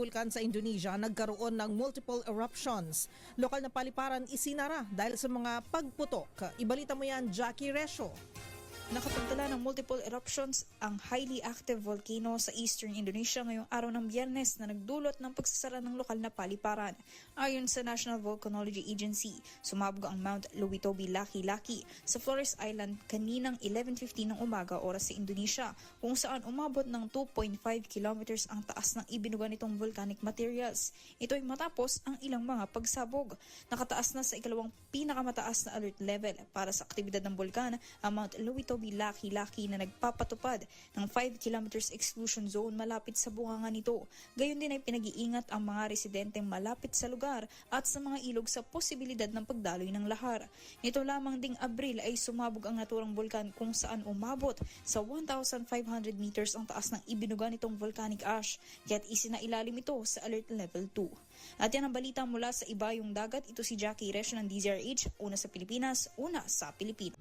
bulkan sa Indonesia nagkaroon ng multiple eruptions. Lokal na paliparan isinara dahil sa mga pagputok. Ibalita mo yan, Jackie Resho. Nakapagdala ng multiple eruptions ang highly active volcano sa eastern Indonesia ngayong araw ng Biyernes na nagdulot ng pagsasara ng lokal na paliparan. Ayon sa National Volcanology Agency, sumabog ang Mount Lowitobi Laki-Laki sa Flores Island kaninang 11:15 ng umaga oras sa Indonesia, kung saan umabot ng 2.5 kilometers ang taas ng ibinuga nitong volcanic materials. Ito ay matapos ang ilang mga pagsabog. Nakataas na sa ikalawang pinakamataas na alert level para sa aktibidad ng bulkan ang Mount Lowitobi Laki-Laki na nagpapatupad ng 5 kilometers exclusion zone malapit sa bunganga nito. Gayon din ay pinag-iingat ang mga residenteng malapit sa lugar at sa mga ilog sa posibilidad ng pagdaloy ng lahar. Nito lamang ding Abril ay sumabog ang naturang bulkan kung saan umabot sa 1,500 meters ang taas ng ibinuga nitong volcanic ash, kaya't isinailalim ito sa alert level 2. At yan ang balita mula sa ibayong dagat. Ito si Jackie Resho ng DZRH, una sa Pilipinas, una sa Pilipino.